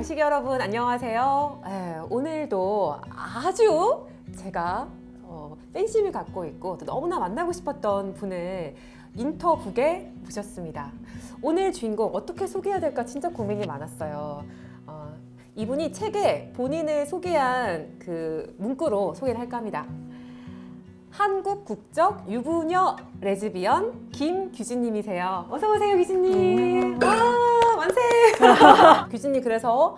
양식 여러분 안녕하세요. 오늘도 아주 제가 팬심을 갖고 있고 또 너무나 만나고 싶었던 분을 인터북에 모셨습니다. 오늘 주인공 어떻게 소개해야 될까 진짜 고민이 많았어요. 이분이 책에 본인을 소개한 그 문구로 소개를 할까 합니다. 한국 국적 유부녀 레즈비언 김규진님이세요. 어서 오세요, 규진님. 와, 만세. 규진님, 그래서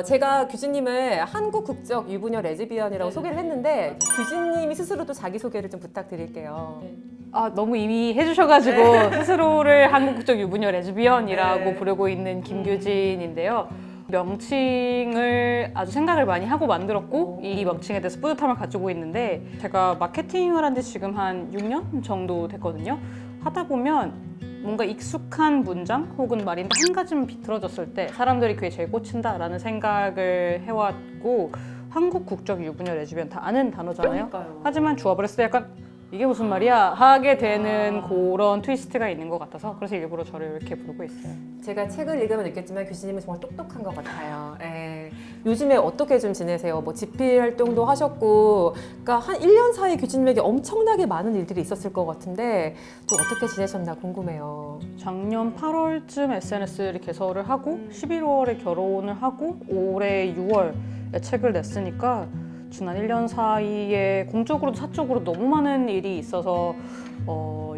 제가 규진님을 한국 국적 유부녀 레즈비언이라고 소개를 했는데 규진님이 스스로도 자기 소개를 좀 부탁드릴게요. 너무 이미 해주셔가지고 스스로를 한국 국적 유부녀 레즈비언이라고 부르고 있는 김규진인데요. 명칭을 아주 생각을 많이 하고 만들었고 이 명칭에 대해서 뿌듯함을 가지고 있는데, 제가 마케팅을 한 지 지금 한 6년 정도 됐거든요. 하다 보면 뭔가 익숙한 문장 혹은 말인데 한 가지만 비틀어졌을 때 사람들이 그게 제일 꽂힌다라는 생각을 해왔고, 한국 국적 유부녀 레즈비언 다 아는 단어잖아요. 그러니까요. 하지만 조합을 했을 때 약간 이게 무슨 말이야 하게 되는 그런 트위스트가 있는 것 같아서, 그래서 일부러 저를 이렇게 부르고 있어요. 제가 책을 읽으면 느꼈지만 규진님은 정말 똑똑한 것 같아요. 요즘에 어떻게 좀 지내세요? 뭐 집필 활동도 하셨고, 그러니까 한 1년 사이 규진님에게 엄청나게 많은 일들이 있었을 것 같은데 좀 어떻게 지내셨나 궁금해요. 작년 8월쯤 SNS를 개설을 하고 11월에 결혼을 하고 올해 6월에 책을 냈으니까 지난 1년 사이에 공적으로도 사적으로도 너무 많은 일이 있어서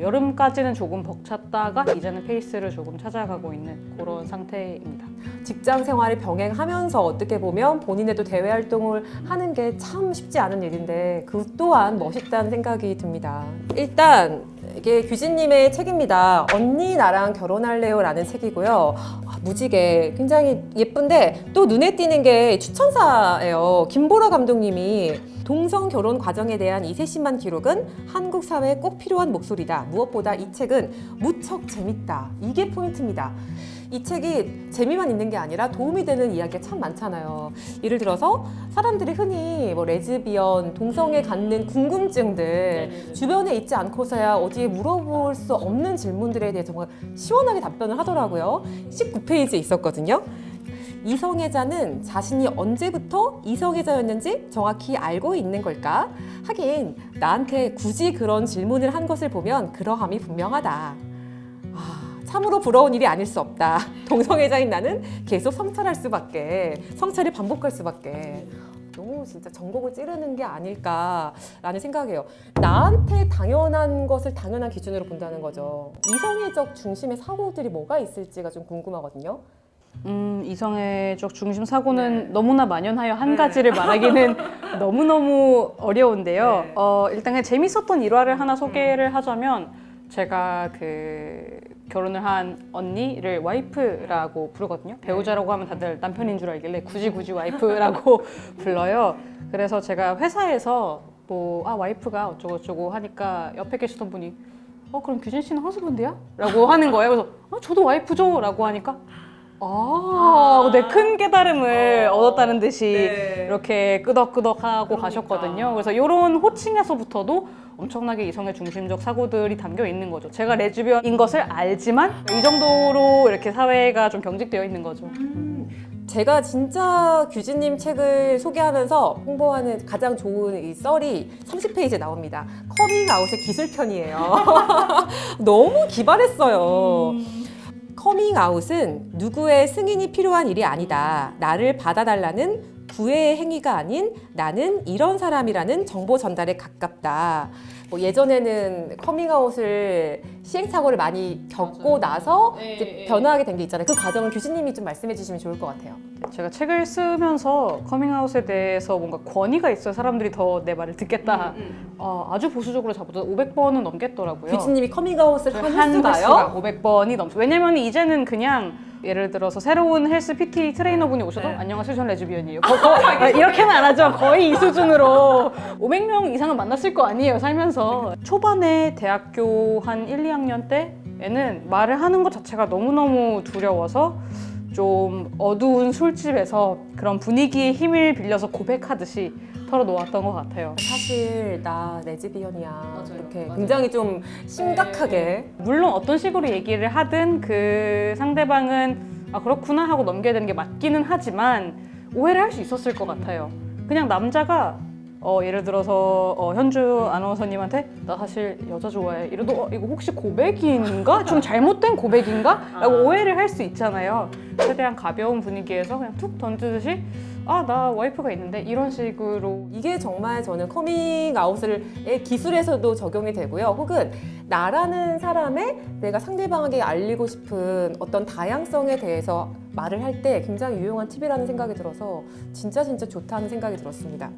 여름까지는 조금 벅찼다가 이제는 페이스를 조금 찾아가고 있는 그런 상태입니다. 직장 생활을 병행하면서 어떻게 보면 본인의 또 대외 활동을 하는 게 참 쉽지 않은 일인데 그 또한 멋있다는 생각이 듭니다. 일단 이게 규진님의 책입니다. 언니 나랑 결혼할래요? 라는 책이고요. 무지개 굉장히 예쁜데 또 눈에 띄는 게 추천사예요. 김보라 감독님이 동성 결혼 과정에 대한 이 세심한 기록은 한국 사회에 꼭 필요한 목소리다. 무엇보다 이 책은 무척 재밌다. 이게 포인트입니다. 이 책이 재미만 있는 게 아니라 도움이 되는 이야기가 참 많잖아요. 예를 들어서 사람들이 흔히 뭐 레즈비언, 동성에 갖는 궁금증들 주변에 있지 않고서야 어디에 물어볼 수 없는 질문들에 대해 정말 시원하게 답변을 하더라고요. 19페이지에 있었거든요. 이성애자는 자신이 언제부터 이성애자였는지 정확히 알고 있는 걸까? 하긴 나한테 굳이 그런 질문을 한 것을 보면 그러함이 분명하다. 참으로 부러운 일이 아닐 수 없다. 동성애자인 나는 계속 성찰을 반복할 수밖에. 너무 진짜 전곡을 찌르는 게 아닐까라는 생각이에요. 나한테 당연한 것을 당연한 기준으로 본다는 거죠. 이성애적 중심의 사고들이 뭐가 있을지가 좀 궁금하거든요. 이성애적 중심 사고는 너무나 만연하여 한 가지를 말하기는 너무너무 어려운데요. 일단 그냥 재밌었던 일화를 하나 소개를 하자면, 제가 결혼을 한 언니를 와이프라고 부르거든요. 배우자라고 하면 다들 남편인 줄 알길래 굳이 와이프라고 불러요. 그래서 제가 회사에서 와이프가 어쩌고저쩌고 하니까 옆에 계시던 분이 그럼 규진 씨는 허스밴드야? 라고 하는 거예요. 그래서 저도 와이프죠? 라고 하니까 네, 큰 깨달음을 얻었다는 듯이 이렇게 끄덕끄덕하고 가셨거든요. 그래서 이런 호칭에서부터도 엄청나게 이성의 중심적 사고들이 담겨 있는 거죠. 제가 레즈비언인 것을 알지만 이 정도로 이렇게 사회가 좀 경직되어 있는 거죠. 제가 진짜 규진님 책을 소개하면서 홍보하는 가장 좋은 이 썰이 30페이지에 나옵니다. 커밍아웃의 기술편이에요. 너무 기발했어요. 커밍아웃은 누구의 승인이 필요한 일이 아니다. 나를 받아달라는 구애의 행위가 아닌 나는 이런 사람이라는 정보 전달에 가깝다. 예전에는 커밍아웃을 시행착오를 많이 겪고 나서 이제 변화하게 된 게 있잖아요. 그 과정은 규진님이 좀 말씀해 주시면 좋을 것 같아요. 제가 책을 쓰면서 커밍아웃에 대해서 뭔가 권위가 있어야 사람들이 더 내 말을 듣겠다. 아주 보수적으로 잡아도 500번은 넘겠더라고요. 규진님이 커밍아웃을 한 횟수가요? 횟수가 500번이 넘죠. 왜냐면 이제는 그냥 예를 들어서 새로운 헬스 PT 트레이너분이 오셔도 안녕하세요, 전 레즈비언이에요. 이렇게는 안 하죠. 거의 이 수준으로 500명 이상은 만났을 거 아니에요, 살면서. 초반에 대학교 한 1, 2학년 때에는 말을 하는 것 자체가 너무너무 두려워서 좀 어두운 술집에서 그런 분위기의 힘을 빌려서 고백하듯이 털어놓았던 것 같아요. 사실 나 레즈비언이야 이렇게 굉장히 좀 심각하게 물론 어떤 식으로 얘기를 하든 그 상대방은 아 그렇구나 하고 넘겨야 되는 게 맞기는 하지만 오해를 할 수 있었을 것 같아요. 그냥 남자가 예를 들어서 현주 아나운서님한테 나 사실 여자 좋아해 이래도 이거 혹시 고백인가? 좀 잘못된 고백인가? 라고 오해를 할 수 있잖아요. 최대한 가벼운 분위기에서 그냥 툭 던지듯이 아 나 와이프가 있는데 이런 식으로 이게 정말 저는 커밍아웃의 기술에서도 적용이 되고요. 혹은 나라는 사람의 내가 상대방에게 알리고 싶은 어떤 다양성에 대해서 말을 할 때 굉장히 유용한 팁이라는 생각이 들어서 진짜 좋다는 생각이 들었습니다.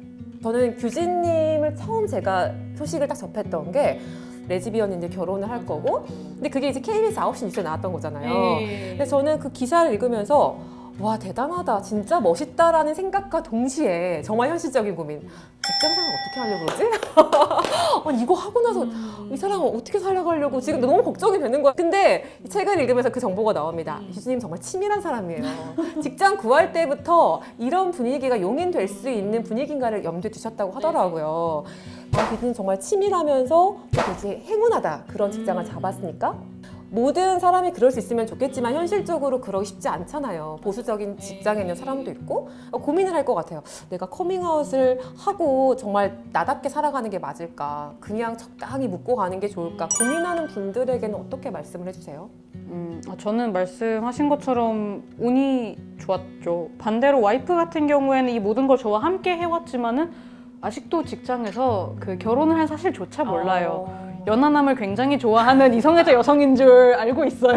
저는 규진님을 처음 제가 소식을 딱 접했던 게 레즈비언인데 결혼을 할 거고, 근데 그게 이제 KBS 9시 뉴스에 나왔던 거잖아요. 근데 저는 그 기사를 읽으면서 와 대단하다, 진짜 멋있다라는 생각과 동시에 정말 현실적인 고민, 직장생활 어떻게 하려고 그러지? 아니, 이거 하고 나서 이 사람은 어떻게 살아가려고 지금 너무 걱정이 되는 거야. 근데 이 책을 읽으면서 그 정보가 나옵니다. 규진님 정말 치밀한 사람이에요. 직장 구할 때부터 이런 분위기가 용인될 수 있는 분위기인가를 염두에 두셨다고 하더라고요. 규진님 정말 치밀하면서 되게 행운하다, 그런 직장을 잡았으니까. 모든 사람이 그럴 수 있으면 좋겠지만 현실적으로 그러기 쉽지 않잖아요. 보수적인 직장에 있는 사람도 있고 고민을 할 것 같아요. 내가 커밍아웃을 하고 정말 나답게 살아가는 게 맞을까? 그냥 적당히 묻고 가는 게 좋을까? 고민하는 분들에게는 어떻게 말씀을 해주세요? 저는 말씀하신 것처럼 운이 좋았죠. 반대로 와이프 같은 경우에는 이 모든 걸 저와 함께 해왔지만은 아직도 직장에서 그 결혼을 할 사실조차 몰라요. 연하남을 굉장히 좋아하는 이성애자 여성인 줄 알고 있어요.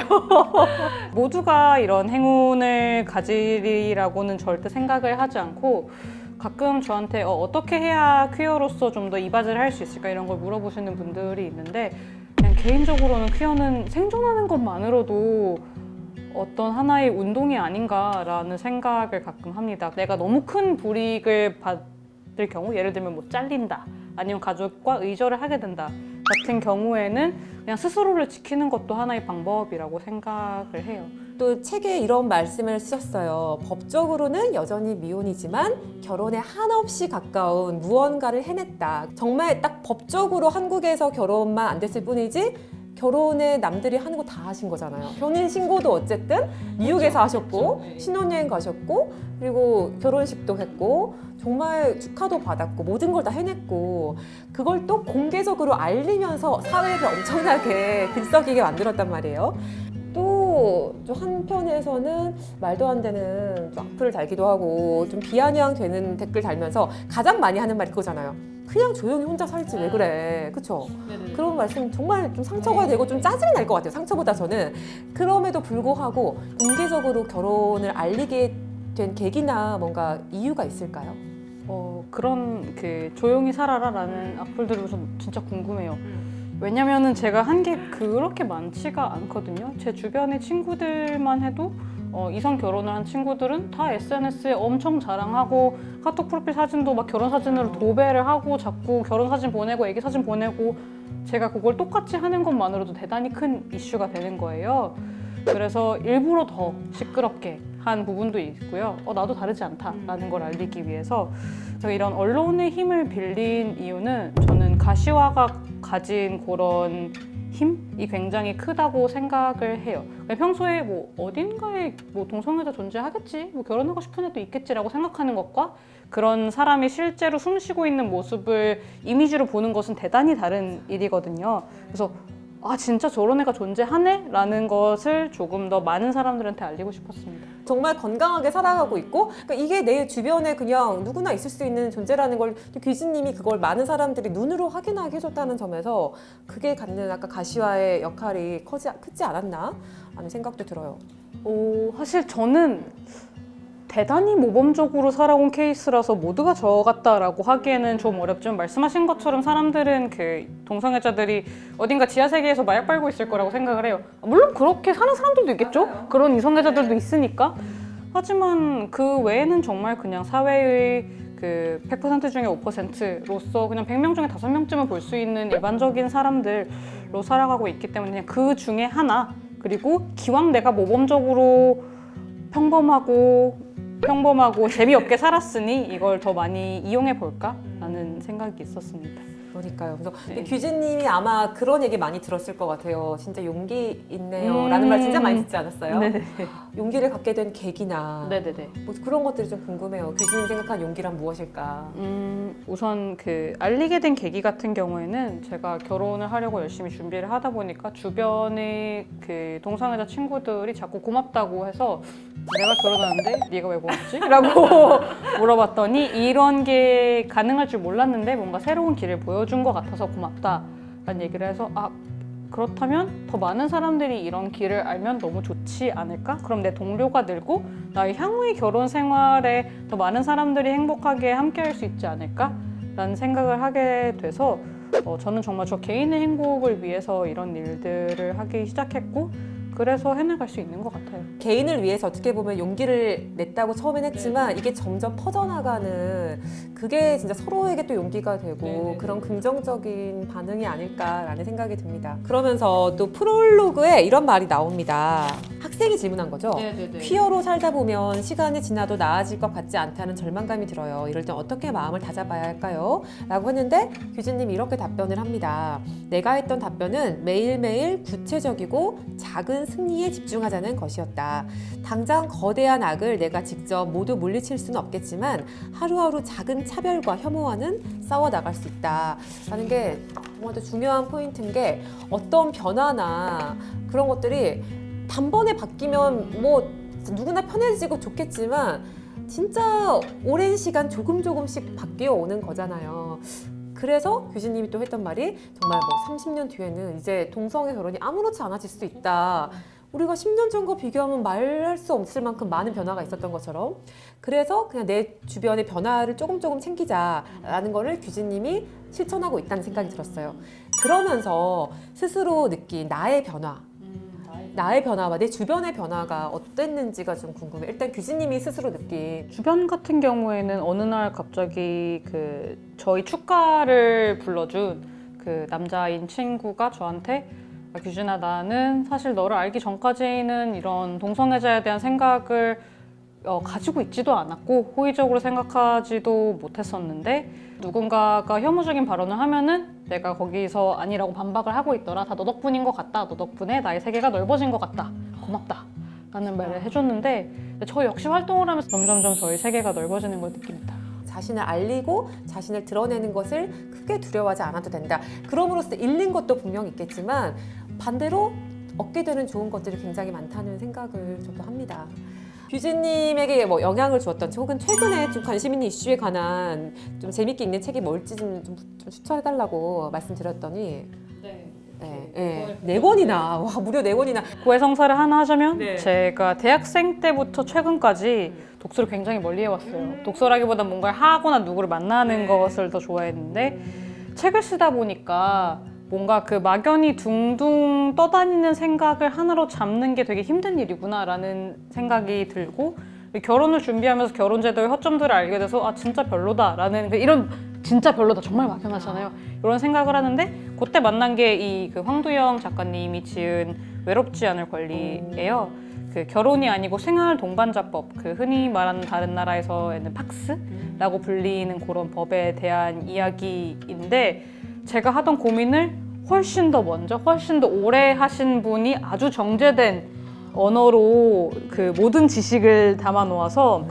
모두가 이런 행운을 가지리라고는 절대 생각을 하지 않고 가끔 저한테 어떻게 해야 퀴어로서 좀 더 이바지를 할 수 있을까 이런 걸 물어보시는 분들이 있는데 그냥 개인적으로는 퀴어는 생존하는 것만으로도 어떤 하나의 운동이 아닌가라는 생각을 가끔 합니다. 내가 너무 큰 불이익을 받을 경우, 예를 들면 뭐 잘린다 아니면 가족과 의절을 하게 된다 같은 경우에는 그냥 스스로를 지키는 것도 하나의 방법이라고 생각을 해요. 또 책에 이런 말씀을 쓰셨어요. 법적으로는 여전히 미혼이지만 결혼에 한없이 가까운 무언가를 해냈다. 정말 딱 법적으로 한국에서 결혼만 안 됐을 뿐이지 결혼에 남들이 하는 거 다 하신 거잖아요. 혼인 신고도 어쨌든 미국에서 하셨고 신혼여행 가셨고 그리고 결혼식도 했고 정말 축하도 받았고 모든 걸 다 해냈고 그걸 또 공개적으로 알리면서 사회를 엄청나게 들썩이게 만들었단 말이에요. 또 한편에서는 말도 안 되는 좀 악플을 달기도 하고 좀 비아냥되는 댓글 달면서 가장 많이 하는 말이 그거잖아요. 그냥 조용히 혼자 살지 왜 그래, 그쵸? 그런 말씀 정말 좀 상처가 되고 좀 짜증이 날 것 같아요. 상처보다 저는. 그럼에도 불구하고 공개적으로 결혼을 알리게 된 계기나 뭔가 이유가 있을까요? 그런 조용히 살아라라는 악플들을 진짜 궁금해요. 왜냐면은 제가 한 게 그렇게 많지가 않거든요. 제 주변의 친구들만 해도 이성 결혼을 한 친구들은 다 SNS에 엄청 자랑하고 카톡 프로필 사진도 막 결혼 사진으로 도배를 하고 자꾸 결혼 사진 보내고 애기 사진 보내고 제가 그걸 똑같이 하는 것만으로도 대단히 큰 이슈가 되는 거예요. 그래서 일부러 더 시끄럽게 한 부분도 있고요. 나도 다르지 않다라는 걸 알리기 위해서 제가 이런 언론의 힘을 빌린 이유는 저는 가시화가 가진 그런 힘이 굉장히 크다고 생각을 해요. 평소에 뭐 어딘가에 뭐 동성애자 존재하겠지, 뭐 결혼하고 싶은 애도 있겠지라고 생각하는 것과 그런 사람이 실제로 숨쉬고 있는 모습을 이미지로 보는 것은 대단히 다른 일이거든요. 그래서 진짜 저런 애가 존재하네? 라는 것을 조금 더 많은 사람들한테 알리고 싶었습니다. 정말 건강하게 살아가고 있고 그러니까 이게 내 주변에 그냥 누구나 있을 수 있는 존재라는 걸 규진님이 그걸 많은 사람들이 눈으로 확인하게 해줬다는 점에서 그게 갖는 아까 가시화의 역할이 크지 않았나 하는 생각도 들어요. 사실 저는 대단히 모범적으로 살아온 케이스라서 모두가 저 같다라고 하기에는 좀 어렵지만 말씀하신 것처럼 사람들은 동성애자들이 어딘가 지하세계에서 마약 빨고 있을 거라고 생각을 해요. 물론 그렇게 사는 사람들도 있겠죠? 그런 이성애자들도 있으니까. 하지만 그 외에는 정말 그냥 사회의 100% 중에 5%로서 그냥 100명 중에 5명쯤은 볼 수 있는 일반적인 사람들로 살아가고 있기 때문에 그냥 그 중에 하나, 그리고 기왕 내가 모범적으로 평범하고 재미없게 살았으니 이걸 더 많이 이용해 볼까? 라는 생각이 있었습니다. 그러니까요. 그래서 네. 규진님이 아마 그런 얘기 많이 들었을 것 같아요. 진짜 용기 있네요. 라는 말 진짜 많이 듣지 않았어요? 네네. 용기를 갖게 된 계기나 네네네. 뭐 그런 것들이 좀 궁금해요. 규진님 생각한 용기란 무엇일까? 우선 그 알리게 된 계기 같은 경우에는 제가 결혼을 하려고 열심히 준비를 하다 보니까 주변의 그 동성애자 친구들이 자꾸 고맙다고 해서 내가 결혼하는데 네가 왜 고맙지? 라고 물어봤더니 이런 게 가능할 줄 몰랐는데 뭔가 새로운 길을 보여준 것 같아서 고맙다라는 얘기를 해서 그렇다면 더 많은 사람들이 이런 길을 알면 너무 좋지 않을까? 그럼 내 동료가 늘고 나의 향후의 결혼 생활에 더 많은 사람들이 행복하게 함께 할 수 있지 않을까? 라는 생각을 하게 돼서 저는 정말 저 개인의 행복을 위해서 이런 일들을 하기 시작했고 그래서 해나갈 수 있는 것 같아요. 개인을 위해서 어떻게 보면 용기를 냈다고 처음엔 했지만 이게 점점 퍼져나가는 그게 진짜 서로에게 또 용기가 되고 그런 긍정적인 반응이 아닐까라는 생각이 듭니다. 그러면서 또 프롤로그에 이런 말이 나옵니다. 학생이 질문한 거죠. 퀴어로 살다 보면 시간이 지나도 나아질 것 같지 않다는 절망감이 들어요. 이럴 땐 어떻게 마음을 다잡아야 할까요? 라고 했는데 규진님이 이렇게 답변을 합니다. 내가 했던 답변은 매일매일 구체적이고 작은 승리에 집중하자는 것이었다. 당장 거대한 악을 내가 직접 모두 물리칠 수는 없겠지만 하루하루 작은 차별과 혐오와는 싸워 나갈 수 있다. 라는 게 정말 또 중요한 포인트인 게 어떤 변화나 그런 것들이 단번에 바뀌면 뭐 누구나 편해지고 좋겠지만 진짜 오랜 시간 조금씩 바뀌어 오는 거잖아요. 그래서 규진님이 또 했던 말이 정말 뭐 30년 뒤에는 이제 동성애 결혼이 아무렇지 않아질 수 있다. 우리가 10년 전과 비교하면 말할 수 없을 만큼 많은 변화가 있었던 것처럼 그래서 그냥 내 주변의 변화를 조금 챙기자라는 거를 규진님이 실천하고 있다는 생각이 들었어요. 그러면서 스스로 느낀 나의 변화와 내 주변의 변화가 어땠는지가 좀 궁금해. 일단 규진님이 스스로 느낀 주변 같은 경우에는 어느 날 갑자기 그 저희 축가를 불러준 그 남자인 친구가 저한테 규진아, 나는 사실 너를 알기 전까지는 이런 동성애자에 대한 생각을 가지고 있지도 않았고 호의적으로 생각하지도 못했었는데 누군가가 혐오적인 발언을 하면은 내가 거기서 아니라고 반박을 하고 있더라. 다 너 덕분인 것 같다. 너 덕분에 나의 세계가 넓어진 것 같다. 고맙다. 라는 말을 해줬는데 저 역시 활동을 하면서 점점점 저희 세계가 넓어지는 걸 느낍니다. 자신을 알리고 자신을 드러내는 것을 크게 두려워하지 않아도 된다. 그럼으로써 잃는 것도 분명 있겠지만 반대로 얻게 되는 좋은 것들이 굉장히 많다는 생각을 저도 합니다. 규진님에게 뭐 영향을 주었던 혹은 최근에 좀 관심 있는 이슈에 관한 좀 재밌게 읽는 책이 뭘지 좀 추천해달라고 말씀드렸더니 네 권이나 와 무려 4권이나 고해성사를 하나 하자면 네. 제가 대학생 때부터 최근까지 독서를 굉장히 멀리 해왔어요. 독서라기보다 뭔가를 하거나 누구를 만나는 것을 더 좋아했는데 책을 쓰다 보니까 뭔가 그 막연히 둥둥 떠다니는 생각을 하나로 잡는 게 되게 힘든 일이구나라는 생각이 들고 결혼을 준비하면서 결혼제도의 허점들을 알게 돼서 진짜 별로다라는 이런 진짜 별로다 정말 막연하잖아요. 이런 생각을 하는데 그때 만난 게 이 그 황두영 작가님이 지은 외롭지 않을 권리예요. 그 결혼이 아니고 생활 동반자법, 그 흔히 말하는 다른 나라에서는 팍스라고 불리는 그런 법에 대한 이야기인데 제가 하던 고민을 훨씬 더 먼저, 훨씬 더 오래 하신 분이 아주 정제된 언어로 그 모든 지식을 담아 놓아서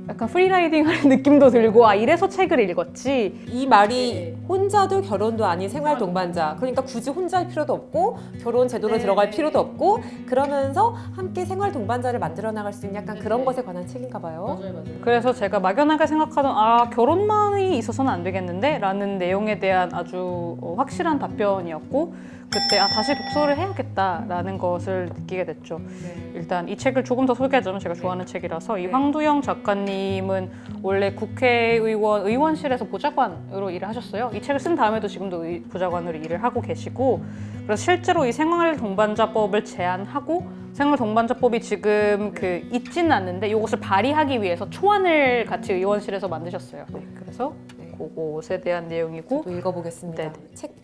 약간 프리라이딩 하는 느낌도 들고 이래서 책을 읽었지. 이 말이 혼자도 결혼도 아닌 생활 동반자 그러니까 굳이 혼자일 필요도 없고 결혼 제도로 들어갈 필요도 없고 그러면서 함께 생활 동반자를 만들어 나갈 수 있는 약간 그런 것에 관한 책인가 봐요. 맞아요. 그래서 제가 막연하게 생각하던 결혼만이 있어서는 안 되겠는데? 라는 내용에 대한 아주 확실한 답변이었고 그때 다시 독서를 해야겠다라는 것을 느끼게 됐죠. 일단 이 책을 조금 더 소개하자면 제가 좋아하는 책이라서 이 황두영 작가님은 원래 국회의원 의원실에서 보좌관으로 일을 하셨어요. 이 책을 쓴 다음에도 지금도 보좌관으로 일을 하고 계시고 그래서 실제로 이 생활동반자법을 제안하고 생활동반자법이 지금 있지는 않는데 이것을 발의하기 위해서 초안을 같이 의원실에서 만드셨어요. 그래서 그것에 대한 내용이고 또 읽어보겠습니다. 네네.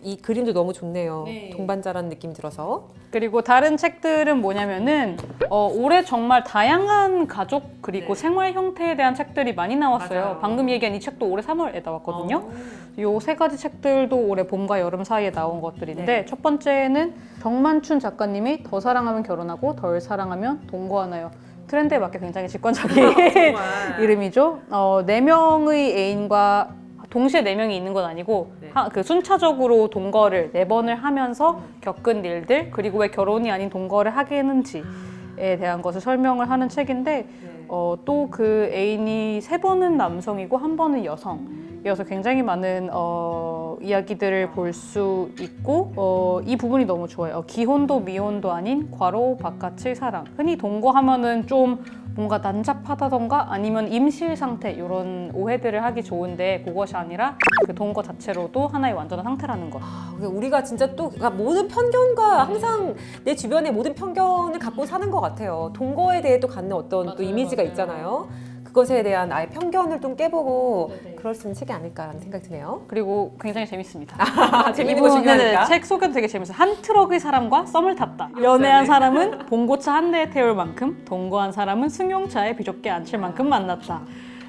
이 그림도 너무 좋네요. 네. 동반자라는 느낌 들어서. 그리고 다른 책들은 뭐냐면은 올해 정말 다양한 가족 그리고 생활 형태에 대한 책들이 많이 나왔어요. 맞아요. 방금 얘기한 이 책도 올해 3월에 나왔거든요. 요 세 가지 책들도 올해 봄과 여름 사이에 나온 것들인데 네. 첫 번째는 정만춘 작가님이 더 사랑하면 결혼하고 덜 사랑하면 동거하나요. 트렌드에 맞게 굉장히 직관적인 이름이죠. 4명의 애인과 동시에 4명이 있는 건 아니고 네. 그 순차적으로 동거를 4번을 하면서 겪은 일들 그리고 왜 결혼이 아닌 동거를 하게 했는지에 대한 것을 설명을 하는 책인데 또 그 애인이 3번은 남성이고 1번은 여성이어서 굉장히 많은 이야기들을 볼 수 있고 이 부분이 너무 좋아요. 기혼도 미혼도 아닌 괄호 바깥의 사랑. 흔히 동거하면은 좀 뭔가 난잡하다던가 아니면 임실 상태 이런 오해들을 하기 좋은데 그것이 아니라 그 동거 자체로도 하나의 완전한 상태라는 것. 우리가 진짜 또 그러니까 모든 편견과 항상 내 주변의 모든 편견을 갖고 사는 것 같아요. 동거에 대해 또 갖는 어떤 또 이미지가 있잖아요. 그것에 대한 아예 편견을 좀 깨보고 그럴 수 있는 책이 아닐까라는 생각이 드네요. 그리고 굉장히 재밌습니다. 재밌는 거 중요하니까. 책 소개도 되게 재밌어요. 한 트럭의 사람과 썸을 탔다. 연애한 사람은 봉고차 한 대에 태울 만큼, 동거한 사람은 승용차에 비좁게 앉힐 만큼 만났다.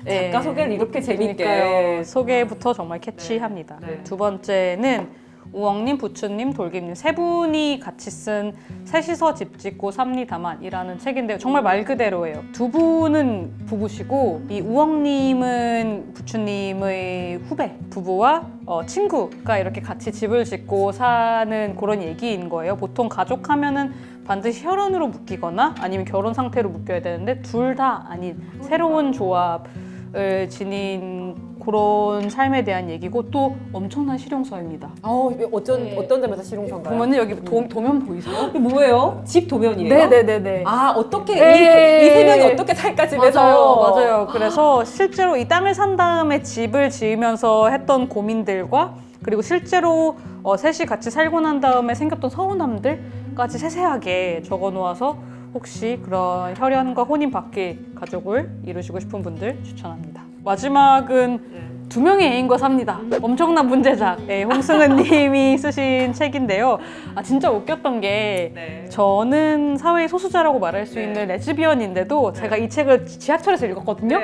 작가 소개를 이렇게 재밌게. 그러니까요. 소개부터 정말 캐치합니다. 두 번째는 우엉님, 부추님, 돌김님 세 분이 같이 쓴 셋이서 집 짓고 삽니다만이라는 책인데요. 정말 말 그대로예요. 두 분은 부부시고 이 우엉님은 부추님의 후배 부부와 친구가 이렇게 같이 집을 짓고 사는 그런 얘기인 거예요. 보통 가족 하면은 반드시 혈연으로 묶이거나 아니면 결혼 상태로 묶여야 되는데 둘 다 아닌 새로운 조합을 지닌 그런 삶에 대한 얘기고 또 엄청난 실용서입니다. 어떤 점에서 실용성가요? 보면은 여기 도면 보이세요? 이게 뭐예요? 집 도면이에요? 네네네네. 어떻게 네. 이 세 명이 어떻게 살까 집에서요? 맞아요. 그래서 실제로 이 땅을 산 다음에 집을 지으면서 했던 고민들과 그리고 실제로 셋이 같이 살고 난 다음에 생겼던 서운함들까지 세세하게 적어 놓아서 혹시 그런 혈연과 혼인 밖의 가족을 이루시고 싶은 분들 추천합니다. 마지막은 2명의 애인과 삽니다. 엄청난 문제작. 홍승은 님이 쓰신 책인데요. 진짜 웃겼던 게 저는 사회의 소수자라고 말할 수 있는 레즈비언인데도 제가 이 책을 지하철에서 읽었거든요.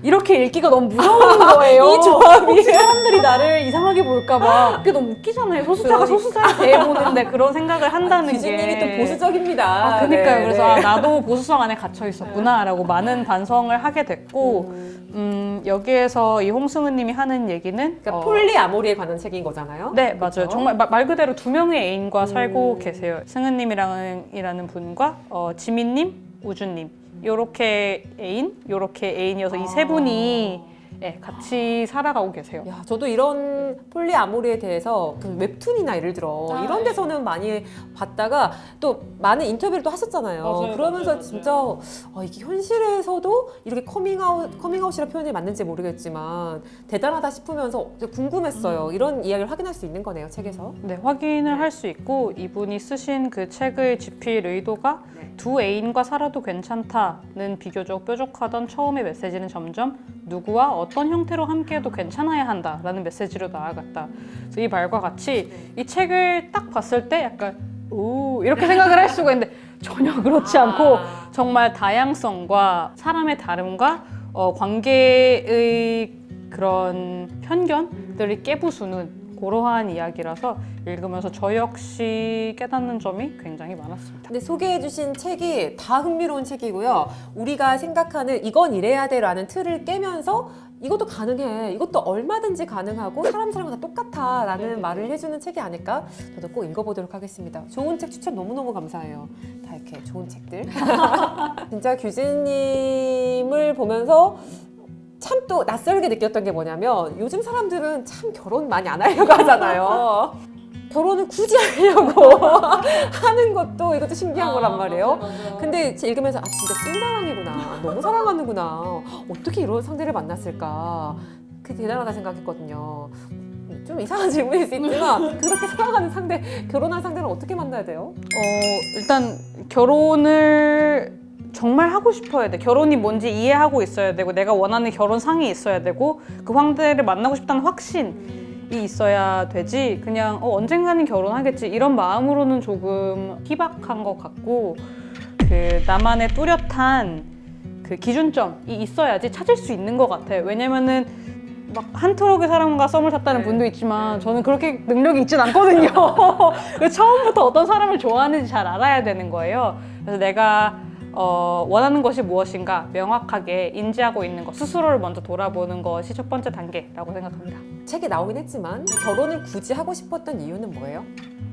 이렇게 읽기가 너무 무서운 거예요. 이 조합이. 사람들이 나를 이상하게 볼까봐. 그게 너무 웃기잖아요. 소수자가 소수자에 대해 보는데 그런 생각을 한다는 게. 규진님이 또 보수적입니다. 그러니까요. 네, 그래서 네. 나도 보수성 안에 갇혀 있었구나라고 많은 반성을 하게 됐고 여기에서 이 홍승은 님이 하는 얘기는 그러니까 폴리아모리에 관한 책인 거잖아요. 네, 그렇죠? 맞아요. 정말 말 그대로 2명의 애인과 살고 계세요. 승은 님이라는 분과 지민 님, 우준 님. 요렇게 애인, 요렇게 애인이어서 이 세 분이 같이 살아가고 계세요. 야, 저도 이런 폴리아모리에 대해서 그 웹툰이나 예를 들어 이런 데서는 많이 봤다가 또 많은 인터뷰를 또 하셨잖아요. 맞아요, 그러면서 맞아요. 진짜 이게 현실에서도 이렇게 커밍아웃이라 표현이 맞는지 모르겠지만 대단하다 싶으면서 궁금했어요. 이런 이야기를 확인할 수 있는 거네요, 책에서. 네, 확인을 할 수 있고 이분이 쓰신 그 책을 집필 의도가 두 애인과 살아도 괜찮다는 비교적 뾰족하던 처음의 메시지는 점점 누구와 어떤 형태로 함께해도 괜찮아야 한다라는 메시지로 나아갔다. 그래서 이 말과 같이 이 책을 딱 봤을 때 약간 오 이렇게 생각을 할 수가 있는데 전혀 그렇지 않고 정말 다양성과 사람의 다름과 관계의 그런 편견들이 깨부수는 그러한 이야기라서 읽으면서 저 역시 깨닫는 점이 굉장히 많았습니다. 근데 소개해주신 책이 다 흥미로운 책이고요. 우리가 생각하는 이건 이래야 돼라는 틀을 깨면서 이것도 가능해, 이것도 얼마든지 가능하고 사람은 다 똑같아라는 말을 해주는 책이 아닐까? 저도 꼭 읽어보도록 하겠습니다. 좋은 책 추천 너무너무 감사해요. 다 이렇게 좋은 책들. 진짜 규진님을 보면서 참 또 낯설게 느꼈던 게 뭐냐면 요즘 사람들은 참 결혼 많이 안 하려고 하잖아요. 결혼을 굳이 하려고 하는 것도 이것도 신기한 거란 말이에요. 근데 읽으면서 진짜 찐사랑이구나. 너무 사랑하는구나. 어떻게 이런 상대를 만났을까. 그게 대단하다 생각했거든요. 좀 이상한 질문일 수 있지만 그렇게 사랑하는 결혼한 상대는 어떻게 만나야 돼요? 일단 결혼을 정말 하고 싶어야 돼. 결혼이 뭔지 이해하고 있어야 되고 내가 원하는 결혼상이 있어야 되고 그 황제를 만나고 싶다는 확신이 있어야 되지. 그냥 언젠가는 결혼하겠지 이런 마음으로는 조금 희박한 것 같고 그 나만의 뚜렷한 그 기준점이 있어야지 찾을 수 있는 것 같아요. 왜냐면은 막 한 트럭의 사람과 썸을 탔다는 분도 있지만 저는 그렇게 능력이 있진 않거든요. 그래서 처음부터 어떤 사람을 좋아하는지 잘 알아야 되는 거예요. 그래서 내가 원하는 것이 무엇인가 명확하게 인지하고 있는 것, 스스로를 먼저 돌아보는 것이 첫 번째 단계라고 생각합니다. 책에 나오긴 했지만 결혼을 굳이 하고 싶었던 이유는 뭐예요?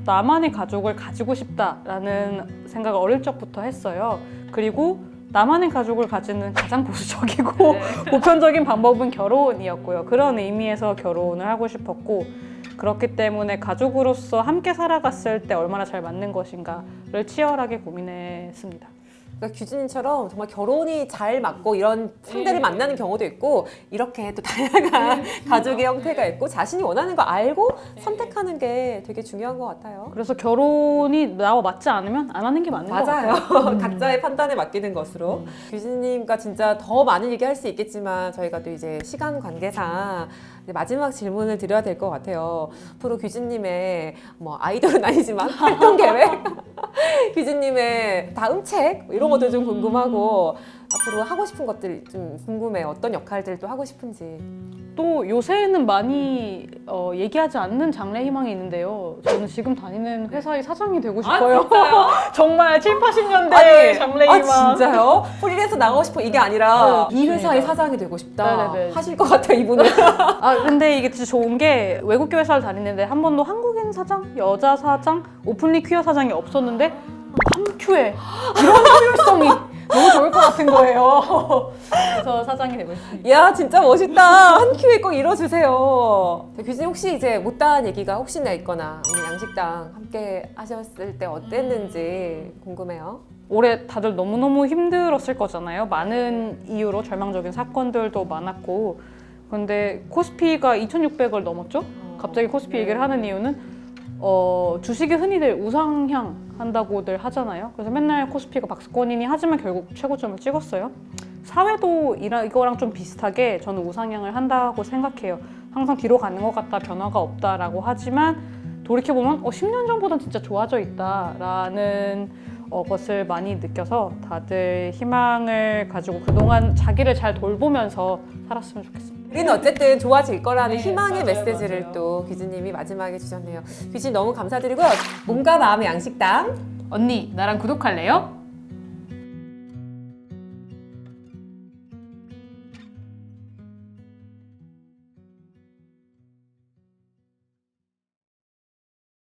나만의 가족을 가지고 싶다라는 생각을 어릴 적부터 했어요. 그리고 나만의 가족을 가지는 가장 보수적이고 보편적인 방법은 결혼이었고요. 그런 의미에서 결혼을 하고 싶었고 그렇기 때문에 가족으로서 함께 살아갔을 때 얼마나 잘 맞는 것인가를 치열하게 고민했습니다. 그러니까 규진님처럼 정말 결혼이 잘 맞고 이런 상대를 만나는 경우도 있고 이렇게 또 다양한 가족의 형태가 있고 자신이 원하는 거 알고 선택하는 게 되게 중요한 것 같아요. 그래서 결혼이 나와 맞지 않으면 안 하는 게 맞는 것 맞아요. 같아요. 각자의 판단에 맡기는 것으로. 규진님과 진짜 더 많은 얘기 할 수 있겠지만 저희가 또 이제 시간 관계상 이제 마지막 질문을 드려야 될 것 같아요. 앞으로 규진님의 뭐 아이돌은 아니지만 활동 계획, 규진님의 다음 책 이런 것도 좀 궁금하고 앞으로 하고 싶은 것들 좀 궁금해요. 어떤 역할들도 하고 싶은지. 또 요새는 많이 얘기하지 않는 장래 희망이 있는데요. 저는 지금 다니는 회사의 사장이 되고 싶어요. 정말 7, 80년대 장래 희망. 진짜요? 프리랜서 나가고 싶어 이게 아니라 이 회사의 맞습니다. 사장이 되고 싶다 네네네. 하실 것 같아요 이분은. 근데 이게 진짜 좋은 게 외국계 회사를 다니는데 한 번도 한국인 사장, 여자 사장, 오픈리 퀴어 사장이 없었는데 함큐에 이런 효율성이 너무 좋을 것 같은 거예요. 그래서 사장이 되고 싶습니다. 야 진짜 멋있다. 한 큐에 꼭 이뤄주세요. 규진님 혹시 이제 못다한 얘기가 혹시나 있거나 오늘 양식당 함께 하셨을 때 어땠는지 궁금해요. 올해 다들 너무너무 힘들었을 거잖아요. 많은 이유로 절망적인 사건들도 많았고 근데 코스피가 2,600을 넘었죠? 갑자기 코스피 얘기를 하는 이유는 주식이 흔히들 우상향 한다고들 하잖아요. 그래서 맨날 코스피가 박스권이니 하지만 결국 최고점을 찍었어요. 사회도 이거랑 좀 비슷하게 저는 우상향을 한다고 생각해요. 항상 뒤로 가는 것 같다, 변화가 없다라고 하지만 돌이켜보면 10년 전보단 진짜 좋아져 있다라는 것을 많이 느껴서 다들 희망을 가지고 그동안 자기를 잘 돌보면서 살았으면 좋겠습니다. 우리는 어쨌든 좋아질 거라는 희망의 맞아요, 메시지를 맞아요. 또 규진님이 마지막에 주셨네요. 규진 너무 감사드리고요. 몸과 마음의 양식당 언니, 나랑 구독할래요?